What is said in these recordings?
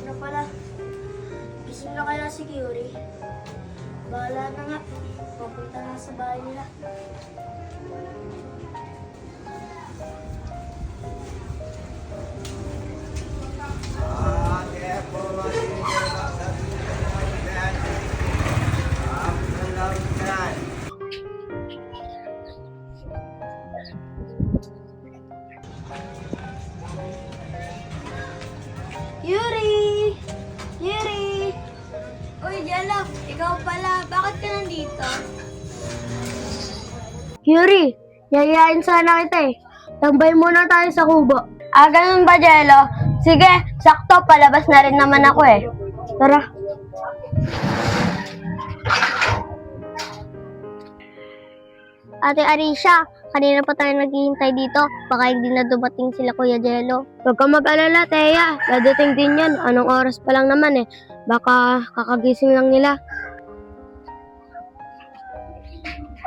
na pala. Gising na kaya si Kyuri. Bahala na nga. Papunta na sa bahay nila. Yuri! Yuri! Uy, Jello, ikaw pala. Bakit ka nandito? Yuri, yayain sana kita eh. Tambay muna tayo sa kubo. Ah, ganun ba, Jello? Sige, sakto. Palabas na rin naman ako eh. Tara. Ate Arisha, kanina pa tayo naghihintay dito. Baka hindi na dumating sila Kuya Jello. Huwag ka mag-alala, Teya. Dadating din yan. Anong oras pa lang naman eh. Baka kakagising lang nila.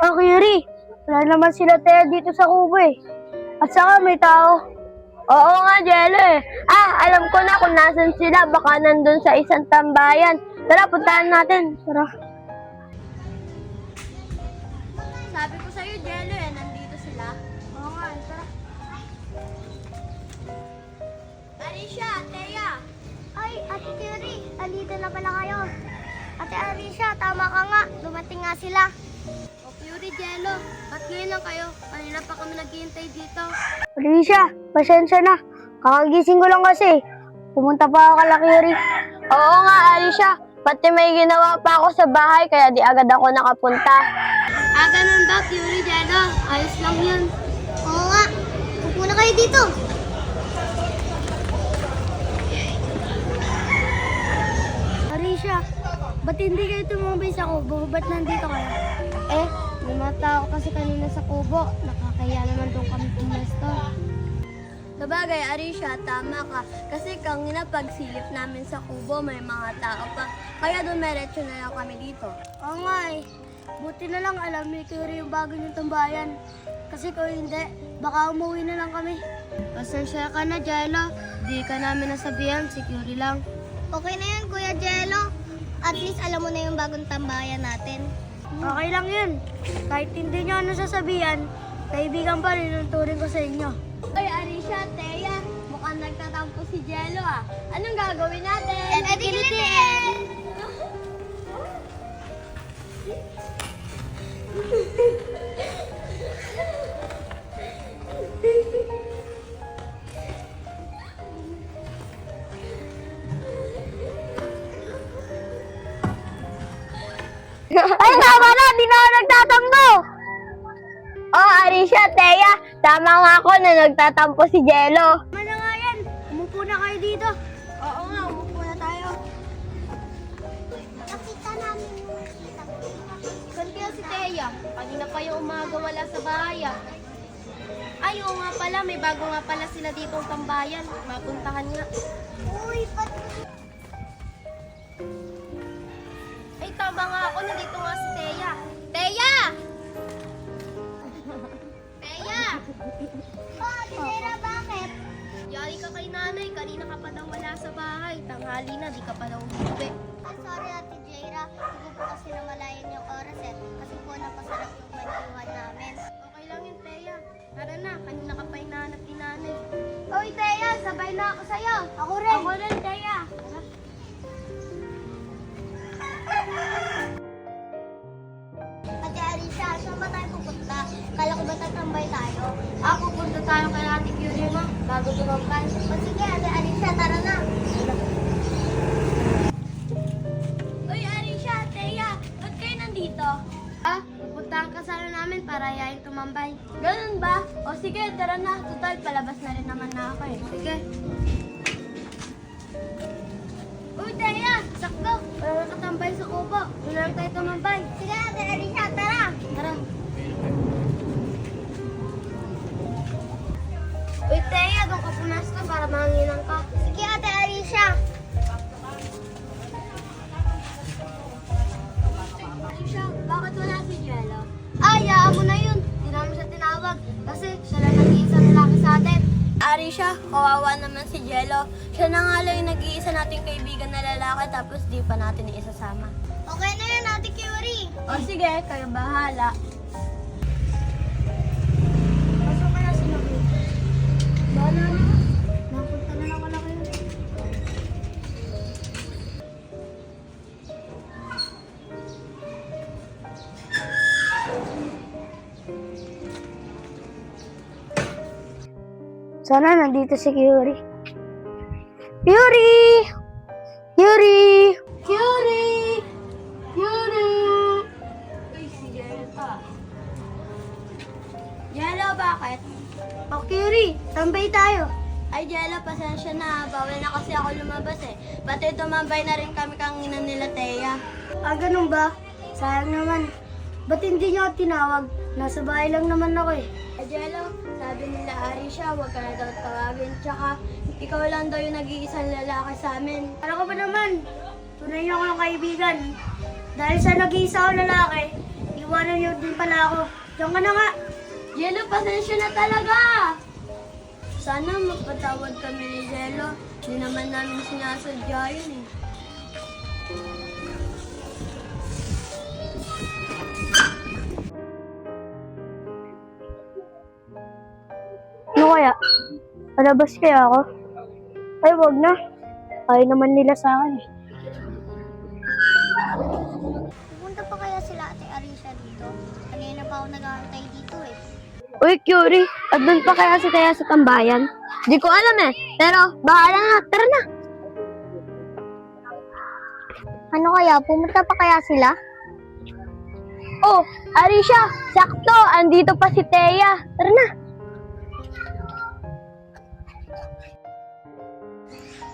Oh, Yuri. Wala naman sila Teya dito sa kubo eh. At saka may tao. Oo nga, Jello eh. Ah, alam ko na kung nasan sila. Baka nandun sa isang tambayan. Tara, puntahan natin. Tara. Sabi ko sa'yo, Jello eh. Nandito sila. Oo nga, tara. Arisha, Teya. Ay, Ate Yuri. Andito na pala kayo. Ate Arisha, tama ka nga. Dumating nga sila. O Kyuri, Jello. Ba't ngayon lang kayo? Kanina pa kami naghihintay dito. Arisha, pasensya na. Kakagising ko lang kasi. Pumunta pa ako kala Yuri. Oo nga, Arisha. Pati may ginawa pa ako sa bahay, kaya di agad ako nakapunta. Ah, ganun ba, Kyuri, Jello? Ayos lang yun. Oo nga. Upo na kayo dito. Arisha, ba't hindi kayo tumambay sa kubo? Ba't nandito kayo? Eh, may mga tao kasi kanina sa kubo. Nakakaya naman doon kami pumesto. Sabagay, Arisha, tama ka. Kasi kanina pagsilip namin sa kubo, may mga tao pa. Kaya dumiretso na lang kami dito. Oo nga eh. Buti na lang alam ni Kyuri yung bago niyong tambayan. Kasi kung hindi, baka umuwi na lang kami. Pasensya ka na, Jello. Di ka namin nasabihan, si Kyuri lang. Okay na yun, Kuya Jello. At least alam mo na yung bagong tambayan natin. Okay lang yun. Kahit hindi niyo nasasabihan, kaibigan pa rin ang turing ko sa inyo. Oy, Arisha, Teya, mukhang nagtatampo si Jello ah. Anong gagawin natin? Edilitin! Ay, tama na! Di na ako nagtatampo! Oh, Arisha, Teya, tama nga ako na nagtatampo si Jello. Tama na nga yan! Umupo na kayo dito! Oo nga, umupo na tayo. Nakita namin yung Saan kaya si Teya? Kanina pa yung umaga wala sa bahay ah. Ay, oo nga pala, may bago nga pala sila ditong tambayan. Mapuntahan nga. Uy, ba't... Ay, tama nga ako, nandito nga si Teya. Teya! Teya! Oh, Tira, bakit? Yari ka kay nanay, kanina ka pa daw wala sa bahay. Tanghali na, di ka pa daw umuwi. Ah, sorry, Ate Jaira. Hindi po kasi namalayan yung oras eh. Kasi po napasarap yung kwentuhan namin. Okay lang yun, Teya. Tara na, kanina ka pa hinahanap ni nanay. Uy, Teya, sabay na ako sa'yo. Ako rin. Ako rin, Teya. Ate Arisha, saan ba tayo pupunta? Kala ko ba tatambay tayo? Pupunta tayo kay Ate Curie mo, bago tumambay. O sige, Ate Arisha, tara na. Uy, Arisha, Teya, ba't kayo nandito? Ah, pupuntahan ka sana namin para yayin tumambay. Ganun ba? O sige, tara na. Total, palabas na rin naman na ako eh. Sige. Uy, Teya, sakto. Wala na katambay sa kubo. Doon na lang tayo tumambay. Sige, Ate Arisha, tara. Tara. Uy, Teya, doon ka pumasok para manginang ka. Sige, Ate Arisha. Arisha, bakit wala si Jello? Ay, hayaan mo na yun. Hindi namin siya tinawag kasi siya lang nag-iisang lalaki sa atin. Arisha, kawawa naman si Jello. Siya na nga lang yung nag-iisa nating kaibigan na lalaki tapos di pa natin iisasama. Okay na yan, Ate Curie. O sige, kayo bahala. Pasok ka na sinabi. Bahala na. Napunta na lang kayo. Sana nandito si Curie. Curie! Curie! Curie! Curie! Uy, si Jello pa. Jello, bakit? O Curie, tambay tayo. Ay, Jello, pasensya na. Bawal na kasi ako lumabas eh. Pati tumambay na rin kami kanina nila Thea. Ah, ganun ba? Sayang naman. Ba't hindi niyo ako tinawag? Nasa bahay lang naman ako eh. Ay, Jello, sabi nila Arisha, huwag ka na daw tawagin. Tsaka, ikaw lang daw yung nag-iisang lalaki sa amin. Ano ka ba naman? Tunay niyo ako ng kaibigan. Dahil sa nag-iisa ako lalaki, iwanan niyo din pala ako. Diyan ka na nga. Jello, pasensya na talaga! Sana magpatawad kami ni Jello. Hindi naman namin sinasadya yun eh. Ano kaya? Palabas kaya ako? Ay, wag na. Ayaw naman nila sa akin eh. Pupunta pa kaya sila Ate Arisha dito? Kanina pa ako nag-aantay dito eh. Uy, Curie, at doon pa kaya si Thea sa tambayan? Di ko alam eh, pero bahala na, tara na. Ano kaya? Pumunta pa kaya sila? Oh, Arisha, sakto, andito pa si Thea. Tara na.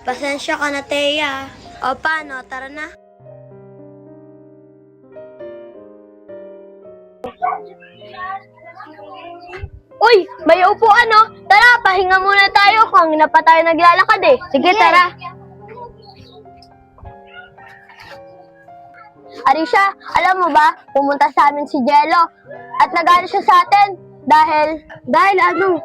Pasensya ka na, Thea. O paano? Tara na. Uy, may upuan no? Tara, pahinga muna tayo kung na pa tayo naglalakad eh. Sige, tara. Arisha, alam mo ba, pumunta sa amin si Jello at nagalit siya sa atin dahil ano?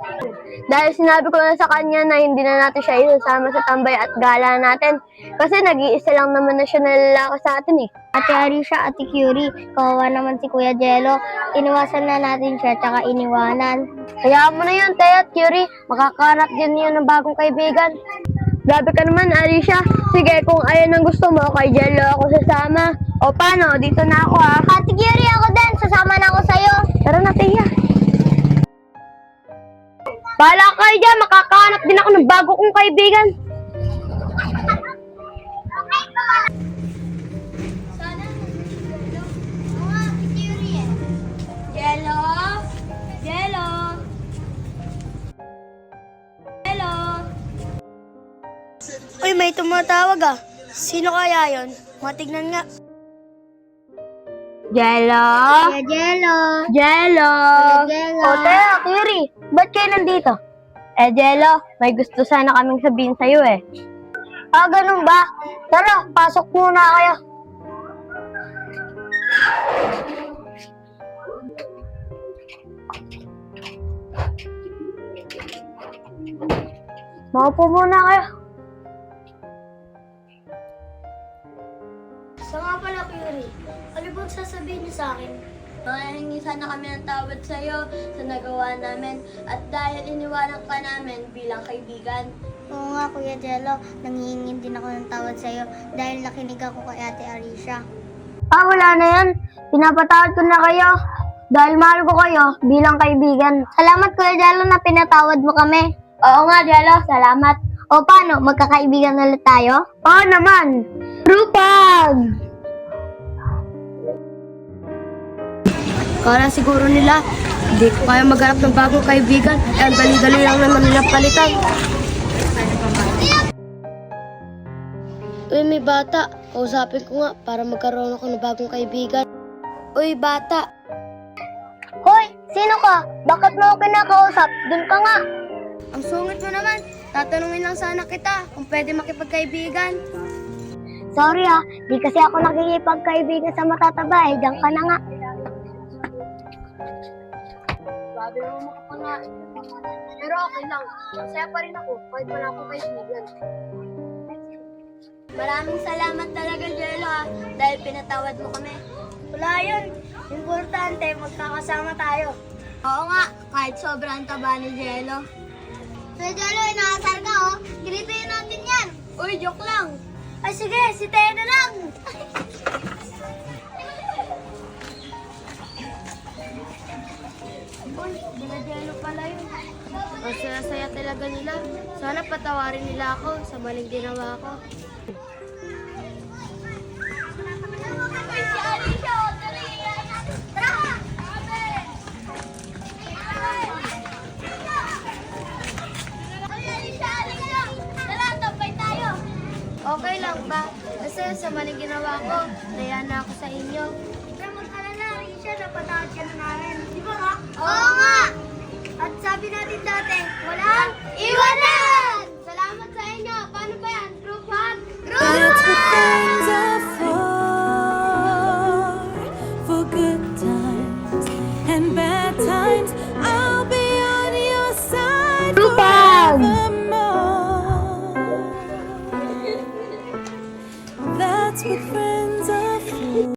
Dahil sinabi ko na sa kanya na hindi na natin siya isasama sa tambay at gala natin. Kasi nag-iisa lang naman na siya na lalaki sa atin eh. Ate Arisha, Ate Curie, kawawa naman si Kuya Jello. Iniwasan na natin siya, tsaka iniwanan. Kaya mo na yun, Thea at Curie. Makakahanap din yun ng bagong kaibigan. Grabe ka naman, Arisha. Sige, kung ayan ang gusto mo, kay Jello ako sasama. O paano, dito na ako ha. Ate Curie, ako din. Sasama na ako sa'yo. Tara na, Thea. Bahala kayo dyan, makakahanap din ako ng bago kong kaibigan. Sana Jello. Oo nga, Ate Curie eh. Jello? Jello? Jello? Uy, may tumatawag ah. Sino kaya yon? Matignan nga. Jello? Kuya Jello. Jello? Kuya Jello. O, Thea, Curie, ba't kayo nandito? Eh, Jello, may gusto sana kaming sabihin sa'yo eh. Ah, ganun ba? Tara, pasok muna kayo. Maupo muna kayo. So nga pala, Curie. Ano bang sasabihin niyo sa akin? Mangyahingi sana kami ng tawad sa'yo sa nagawa namin at dahil iniwanan ka namin bilang kaibigan. Oo nga, Kuya Jello. Nangihingin din ako ng tawad sa'yo dahil nakinig ako kay Ate Arisha. Ah, wala na yan. Pinapatawad ko na kayo. Dahil mahal ko kayo bilang kaibigan. Salamat, Kuya Jello, na pinatawad mo kami. Oo nga, Jello. Salamat. O paano? Magkakaibigan ulit tayo? Oo naman. Rupag! Kala siguro nila, hindi ko kaya maghanap ng bagong kaibigan. Eh, ang dali-dali lang naman nila palitan. Uy, may bata. Kausapin ko nga para magkaroon ako ng bagong kaibigan. Uy, bata. Hoy, sino ka? Bakit mo ako kinakausap? Doon ka nga. Ang sungit mo naman. Tatanungin lang sana kita kung pwede makipagkaibigan. Sorry ah, di kasi ako nakikipagkaibigan sa matataba eh. Diyan ka na nga. Sabi mo makapangain. Pero okay lang. Masaya pa rin ako kahit wala akong kaibigan. Maraming salamat talaga, Jello, dahil pinatawad mo kami. Wala yun. Importante, magkakasama tayo. Oo nga, kahit sobrang taba ni Jello. Kuya Jello, inaasar ka oh. Gilitin natin yan. Uy, joke lang. Ay sige, si Teo na lang. Uy, sila Jello pala yun. Ang saya-saya talaga nila. Sana patawarin nila ako sa maling ginawa ko. Uy, si Alicia, oh, dali. Tara! Uy, Alicia! Tara, tampay tayo. Okay lang ba? Kasi sa maling ginawa ko, naya na ako sa inyo. Huwag kang mag-alala, Risha, napatawad ka na namin. Di ba nga? Oo,